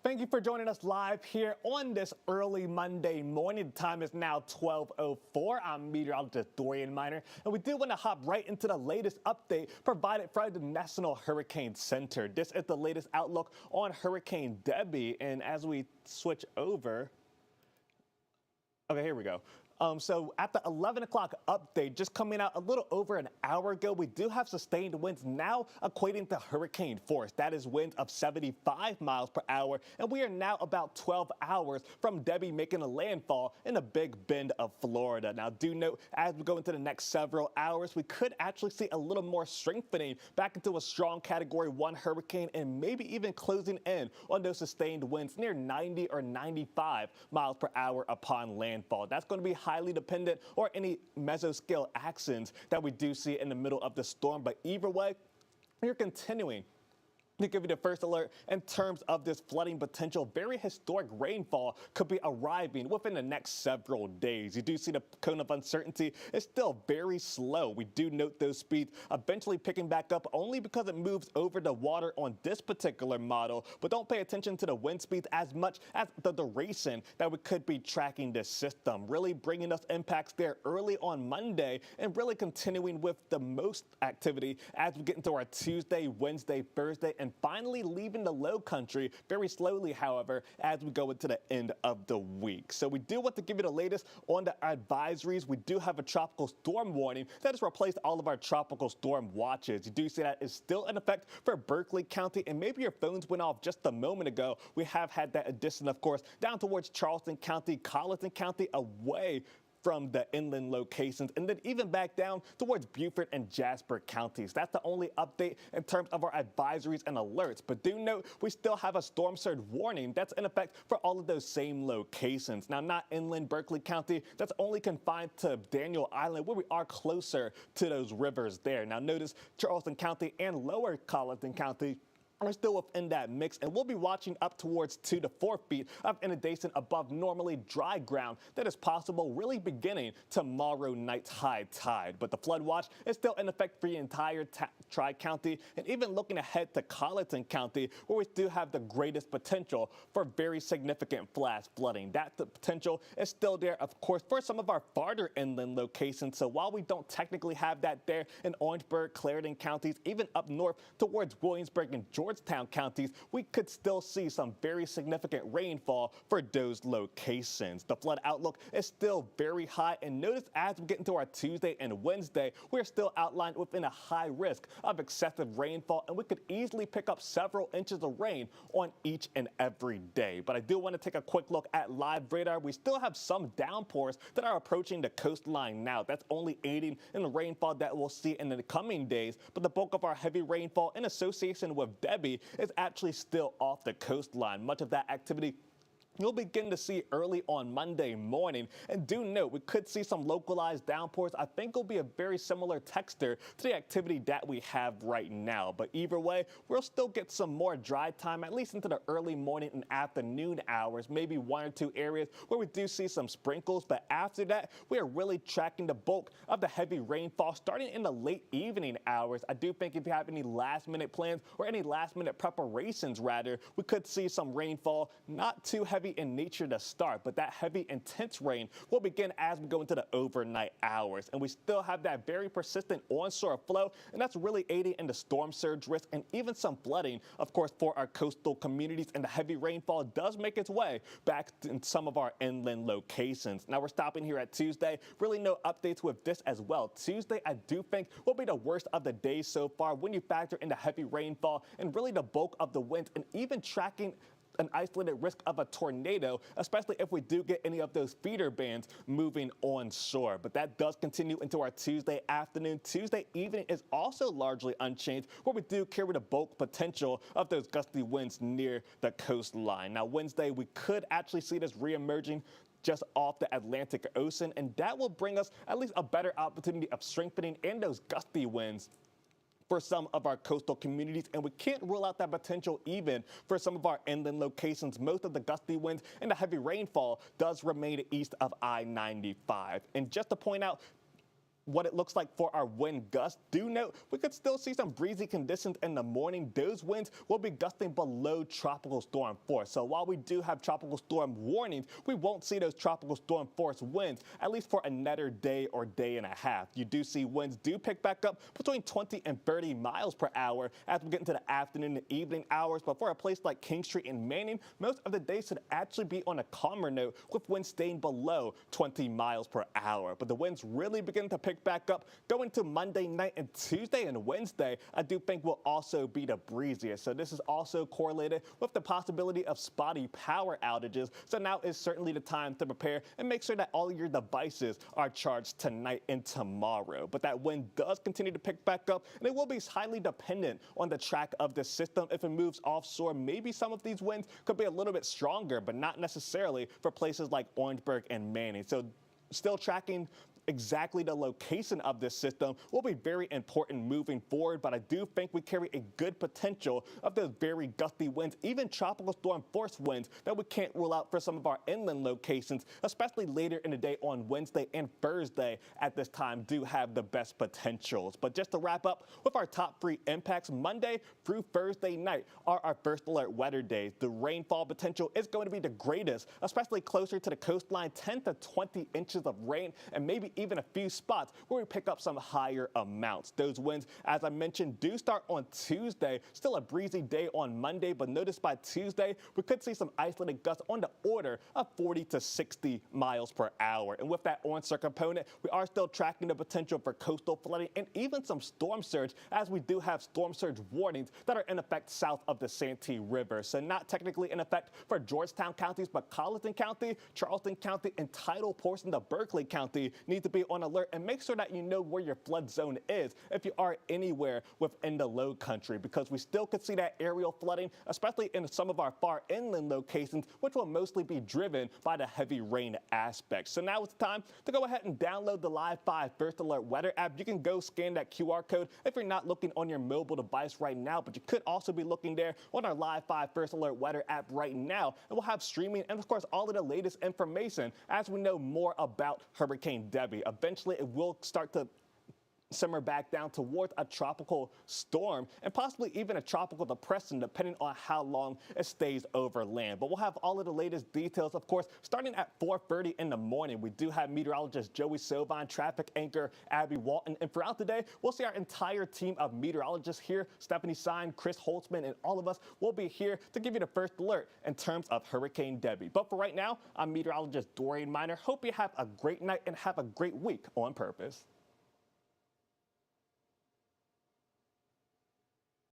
Thank you for joining us live here on this early Monday morning. The time is now 12:04. I'm meteorologist Dorien, and we do want to hop right into the latest update provided by the National Hurricane Center. This is the latest outlook on Hurricane Debby, and as we switch over, okay, here we go. So at the 11 o'clock update, just coming out a little over an hour ago, we do have sustained winds now equating to hurricane force. That is winds of 75 miles per hour. And we are now about 12 hours from Debby making a landfall in the Big Bend of Florida. Now, do note, as we go into the next several hours, we could actually see a little more strengthening back into a strong Category 1 hurricane and maybe even closing in on those sustained winds near 90 or 95 miles per hour upon landfall. That's going to be highly dependent on any mesoscale actions that we do see in the middle of the storm. But either way, we're continuing to give you the first alert in terms of this flooding potential. Very historic rainfall could be arriving within the next several days. You do see the cone of uncertainty is still very slow. We do note those speeds eventually picking back up only because it moves over the water on this particular model, but don't pay attention to the wind speeds as much as the duration that we could be tracking this system. Really bringing us impacts there early on Monday and really continuing with the most activity as we get into our Tuesday, Wednesday, Thursday, and finally leaving the low country very slowly, however, as we go into the end of the week. So we do want to give you the latest on the advisories. We do have a tropical storm warning that has replaced all of our tropical storm watches. You do see that is still in effect for Berkeley County, and maybe your phones went off just a moment ago. We have had that addition, of course, down towards Charleston County, Colleton County, away from the inland locations, and then even back down towards Beaufort and Jasper counties. That's the only update in terms of our advisories and alerts. But do note, we still have a storm surge warning that's in effect for all of those same locations. Now, not inland Berkeley County, that's only confined to Daniel Island, where we are closer to those rivers there. Now, notice Charleston County and lower Colleton County are still within that mix, and we'll be watching up towards 2 to 4 feet of inundation above normally dry ground that is possible really beginning tomorrow night's high tide. But the flood watch is still in effect for the entire Tri-County, and even looking ahead to Colleton County, where we do have the greatest potential for very significant flash flooding. That potential is still there, of course, for some of our farther inland locations. So while we don't technically have that there in Orangeburg, Clarendon counties, even up north towards Williamsburg and Georgetown counties, we could still see some very significant rainfall for those locations. The flood outlook is still very high, and notice as we get into our Tuesday and Wednesday, we're still outlined within a high risk of excessive rainfall, and we could easily pick up several inches of rain on each and every day. But I do want to take a quick look at live radar. We still have some downpours that are approaching the coastline now. That's only aiding in the rainfall that we'll see in the coming days, but the bulk of our heavy rainfall in association with Debby is actually still off the coastline. Much of that activity you'll begin to see early on Monday morning. And do note, we could see some localized downpours. I think will be a very similar texture to the activity that we have right now. But either way, we'll still get some more dry time, at least into the early morning and afternoon hours, maybe 1 or 2 areas where we do see some sprinkles. But after that, we are really tracking the bulk of the heavy rainfall starting in the late evening hours. I do think if you have any last minute plans or any last minute preparations rather, we could see some rainfall, not too heavy in nature to start, but that heavy intense rain will begin as we go into the overnight hours. And we still have that very persistent onshore flow, and that's really aiding in the storm surge risk and even some flooding, of course, for our coastal communities. And the heavy rainfall does make its way back in some of our inland locations. Now we're stopping here at Tuesday. Really no updates with this as well. Tuesday, I do think, will be the worst of the day so far when you factor in the heavy rainfall and really the bulk of the winds, and even tracking an isolated risk of a tornado, especially if we do get any of those feeder bands moving onshore. But that does continue into our Tuesday afternoon. Tuesday evening is also largely unchanged, where we do carry the bulk potential of those gusty winds near the coastline. Now Wednesday, we could actually see this reemerging just off the Atlantic Ocean, and that will bring us at least a better opportunity of strengthening in those gusty winds for some of our coastal communities, and we can't rule out that potential even for some of our inland locations. Most of the gusty winds and the heavy rainfall does remain east of I-95. And just to point out, what it looks like for our wind gusts. Do note we could still see some breezy conditions in the morning. Those winds will be gusting below tropical storm force. So while we do have tropical storm warnings, we won't see those tropical storm force winds at least for another day or day and a half. You do see winds do pick back up between 20 and 30 miles per hour as we get into the afternoon and evening hours. But for a place like King Street and Manning, most of the day should actually be on a calmer note with winds staying below 20 miles per hour. But the winds really begin to pick back up going to Monday night, and Tuesday and Wednesday I do think will also be the breeziest. So this is also correlated with the possibility of spotty power outages. So now is certainly the time to prepare and make sure that all of your devices are charged tonight and tomorrow. But that wind does continue to pick back up, and it will be highly dependent on the track of the system. If it moves offshore, maybe some of these winds could be a little bit stronger, but not necessarily for places like Orangeburg and Manning. So still tracking exactly the location of this system will be very important moving forward, but I do think we carry a good potential of those very gusty winds, even tropical storm force winds that we can't rule out for some of our inland locations, especially later in the day on Wednesday and Thursday at this time do have the best potentials. But just to wrap up with our top 3 impacts, Monday through Thursday night are our first alert weather days. The rainfall potential is going to be the greatest, especially closer to the coastline, 10 to 20 inches of rain, and maybe even a few spots where we pick up some higher amounts. Those winds, as I mentioned, do start on Tuesday. Still a breezy day on Monday, but notice by Tuesday, we could see some isolated gusts on the order of 40 to 60 miles per hour. And with that onset component, we are still tracking the potential for coastal flooding and even some storm surge, as we do have storm surge warnings that are in effect south of the Santee River. So not technically in effect for Georgetown counties, but Colleton County, Charleston County, and tidal portions of Berkeley County need to be on alert, and make sure that you know where your flood zone is if you are anywhere within the low country, because we still could see that aerial flooding, especially in some of our far inland locations, which will mostly be driven by the heavy rain aspect. So now it's time to go ahead and download the Live 5 First Alert Weather app. You can go scan that QR code if you're not looking on your mobile device right now, but you could also be looking there on our Live 5 First Alert Weather app right now, and we'll have streaming and of course all of the latest information as we know more about Hurricane Debby. Eventually it will start to simmer back down towards a tropical storm and possibly even a tropical depression, depending on how long it stays over land. But we'll have all of the latest details, of course, starting at 4:30 in the morning. We do have meteorologist Joey Sovine, traffic anchor Abby Walton, and throughout the day, we'll see our entire team of meteorologists here. Stephanie Sign, Chris Holtzman, and all of us will be here to give you the first alert in terms of Hurricane Debby. But for right now, I'm meteorologist Dorien Miner. Hope you have a great night and have a great week on purpose.